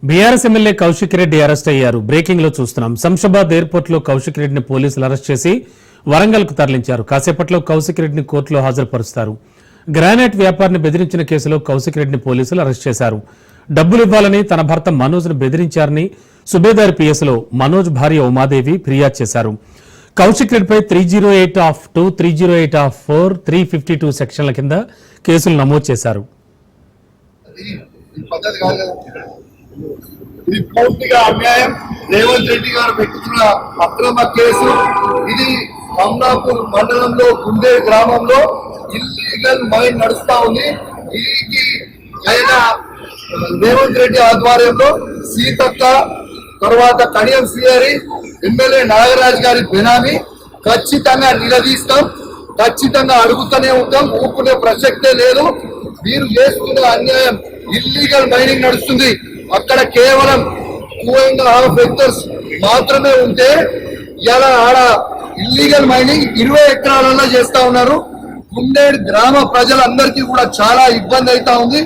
BRS MLA Kaushik Reddy arrest అయ్యారు. Breaking లో చూస్తున్నాం. శంషాబాద్ ఎయిర్పోర్ట్ లో కౌశిక్ రెడ్డిని పోలీసులు అరెస్ట్ చేసి వరంగల్ కు తరలించారు. కాసేపట్లో కౌశిక్ రెడ్డిని కోర్టులో హాజరుపరుస్తారు. గ్రానైట్ వ్యాపారిని బెదిరించిన కేసులో కౌశిక్ రెడ్డిని పోలీసులు అరెస్ట్ చేశారు. డబ్బులు ఇవ్వాలని తన భర్త మనోజ్ ను బెదిరించారని సుబేదార్ పిఎస్ లో మనోజ్ భార్య ఉమాదేవి ఫిర్యాదు చేశారు. కౌశిక్ రెడ్డిపై 308(2), 308(4), 352 సెక్షన్ల కింద కేసులు నమోదు చేశారు. ఇది పూర్తిగా అన్యాయం. రేవంత్ రెడ్డి గారు పెట్టుకున్న అక్రమ కేసు ఇది. కమలాపూర్ మండలంలో గుండే గ్రామంలో ఇల్లీగల్ మైన్ నడుస్తా ఉంది. దీనికి ఆయన రేవంత్ రెడ్డి ఆధ్వర్యంలో సీతక్క, తర్వాత కడియం సిఆరి, ఎమ్మెల్యే నాగరాజ్ గారి బెనామీ ఖచ్చితంగా నిలదీస్తాం, ఖచ్చితంగా అడుగుతూనే ఉంటాం. ఊపుకునే ప్రసక్తే లేదు. మీరు చేస్తున్న అన్యాయం. ఇల్లీగల్ మైనింగ్ నడుస్తుంది. అక్కడ కేవలం 2.5 హెక్టర్స్ మాత్రమే ఉంటే ఇలా ఆడ ఇల్లీగల్ మైనింగ్ 20 ఎకరాలలో చేస్తా ఉన్నారు. గుండేడు గ్రామ ప్రజలందరికీ కూడా చాలా ఇబ్బంది అవుతా ఉంది.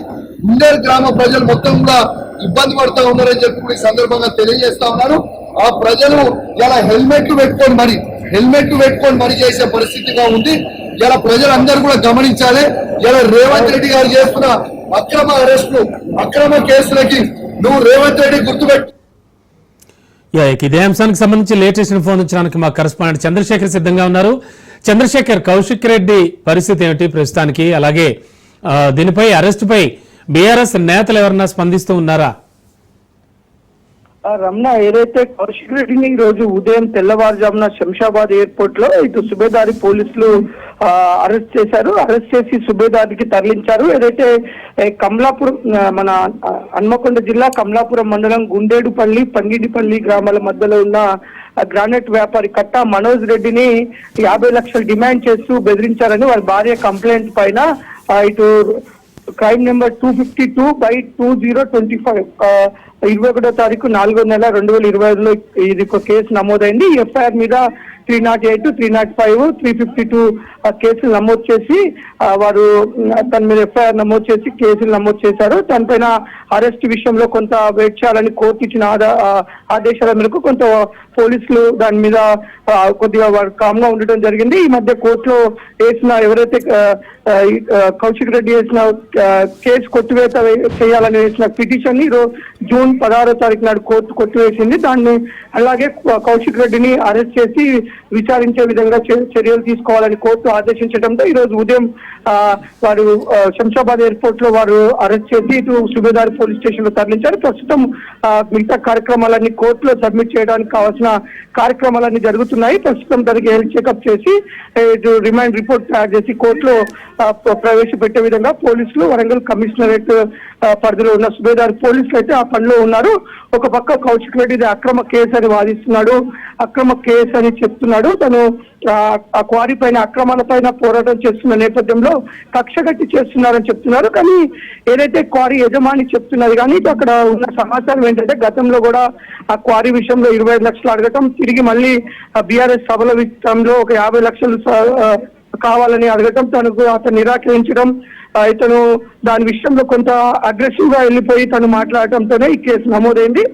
గుండేడు గ్రామ ప్రజలు మొత్తం కూడా ఇబ్బంది పడుతూ ఉన్నారని చెప్పి ఈ సందర్భంగా తెలియజేస్తా ఉన్నారు. ఆ ప్రజలు ఇలా హెల్మెట్లు పెట్టుకొని మరి చేసే పరిస్థితిగా ఉంది. ఇలా ప్రజలందరూ కూడా గమనించాలి. ఇలా రేవంత్ రెడ్డి గారు చేస్తున్న అక్రమ అరెస్టులు, అక్రమ కేసులకి నువ్వు రేవంత్ రెడ్డి గుర్తుపెట్టు. ఇదే అంశానికి సంబంధించి లేటెస్ట్ ఇన్ఫర్మేషన్ మా కరెస్పాండెంట్ చంద్రశేఖర్ సిద్ధంగా ఉన్నారు. చంద్రశేఖర్, కౌశిక్ రెడ్డి పరిస్థితి ఏమిటి ప్రస్తుతానికి? అలాగే దీనిపై అరెస్టుపై బీఆర్ఎస్ నేతలు ఎవరన్నా స్పందిస్తూ ఉన్నారా? రమణ, ఏదైతే కౌశిక్ రెడ్డిని ఈ రోజు ఉదయం తెల్లవారుజామున శంషాబాద్ ఎయిర్పోర్ట్ లో ఇటు సుబేదారి పోలీసులు అరెస్ట్ చేశారు. అరెస్ట్ చేసి సుబేదారికి తరలించారు. ఏదైతే కమలాపురం, మన హన్మకొండ జిల్లా కమలాపురం మండలం గుండేడుపల్లి, పంగిడిపల్లి గ్రామాల మధ్యలో ఉన్న గ్రానైట్ వ్యాపారి కట్ట మనోజ్ రెడ్డిని 50 లక్షలు డిమాండ్ చేస్తూ బెదిరించారని వారి భార్య కంప్లైంట్ పైన ఇటు క్రైమ్ నెంబర్ 252/2025 21వ తారీఖు 4వ నెల 2025లో ఇది ఒక కేసు నమోదైంది. ఈ ఎఫ్ఐఆర్ మీద 308, 305, 352 కేసులు నమోదు చేసి వారు తన మీద ఎఫ్ఐఆర్ నమోదు చేసి కేసులు నమోదు చేశారు. దానిపైన అరెస్ట్ విషయంలో కొంత వెయిట్ చేయాలని కోర్టు ఇచ్చిన ఆదేశాల మేరకు కొంత పోలీసులు దాని మీద కొద్దిగా వారు కామ్గా ఉండటం జరిగింది. ఈ మధ్య కోర్టులో వేసిన ఎవరైతే కౌశిక్ రెడ్డి వేసిన కేసు కొట్టివేత చేయాలని వేసిన పిటిషన్ ని జూన్ 16వ తారీఖు నాడు కోర్టు కొట్టివేసింది. దాన్ని అలాగే కౌశిక్ రెడ్డిని అరెస్ట్ చేసి విచారించే విధంగా చర్యలు తీసుకోవాలని కోర్టు ఆదేశించడంతో ఈ రోజు ఉదయం వారు శంషాబాద్ ఎయిర్పోర్ట్ లో వారు అరెస్ట్ చేసి ఇటు సుబేదార్ పోలీస్ స్టేషన్ లో తరలించారు. ప్రస్తుతం మిగతా కార్యక్రమాలన్నీ కోర్టులో సబ్మిట్ చేయడానికి కావాల్సిన కార్యక్రమాలన్నీ జరుగుతున్నాయి. ప్రస్తుతం దానికి హెల్త్ చెకప్ చేసి ఇటు రిమాండ్ రిపోర్ట్ తయారు చేసి కోర్టులో ప్రవేశపెట్టే విధంగా పోలీసులు వరంగల్ కమిషనరేట్ పరిధిలో ఉన్న సుబేదార్ పోలీసులు అయితే ఆ పనిలో ఉన్నారు. ఒక పక్క కౌశిక్ రెడ్డి అక్రమ కేసు అని వాదిస్తున్నాడు, అక్రమ కేసు అని చెప్తున్నాడు. తను ఆ క్వారీ పైన అక్రమాల పైన పోరాటం చేస్తున్న నేపథ్యంలో కక్ష కట్టి చేస్తున్నారని చెప్తున్నారు. కానీ ఏదైతే క్వారీ యజమాని చెప్తున్నది కానీ అక్కడ ఉన్న సమాచారం ఏంటంటే గతంలో కూడా ఆ క్వారీ విషయంలో 25 లక్షలు అడగటం, తిరిగి మళ్ళీ బీఆర్ఎస్ సభల విషయంలో ఒక 50 లక్షలు కావాలని అడగటం, అతను నిరాకరించడం, ఇతను దాని విషయంలో కొంత అగ్రెసివ్ గా వెళ్ళిపోయి తను మాట్లాడటంతోనే ఈ కేసు నమోదైంది.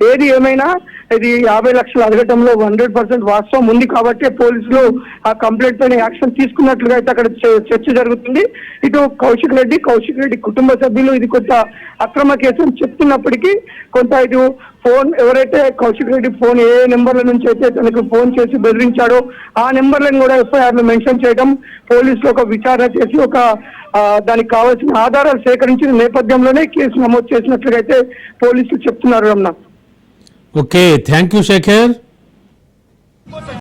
ఏది ఏమైనా ఇది 50 లక్షలు అడగటంలో 100% వాస్తవం ఉంది కాబట్టి పోలీసులు ఆ కంప్లైంట్ పైన యాక్షన్ తీసుకున్నట్లుగా అయితే అక్కడ చర్చ జరుగుతుంది. ఇటు కౌశిక్ రెడ్డి కుటుంబ సభ్యులు ఇది కొంత అక్రమ కేసు అని చెప్తున్నప్పటికీ కొంత ఇటు ఫోన్ ఎవరైతే కౌశిక్ రెడ్డి ఫోన్ ఏ నెంబర్ల నుంచి అయితే తనకు ఫోన్ చేసి బెదిరించాడో ఆ నెంబర్లను కూడా ఎఫ్ఐఆర్ లో మెన్షన్ చేయడం, పోలీసులు ఒక విచారణ చేసి ఒక దానికి కావాల్సిన ఆధారాలు సేకరించిన నేపథ్యంలోనే కేసు నమోదు చేసినట్లుగా అయితే పోలీసులు చెప్తున్నారు. Ramana, okay, thank you Shekhar.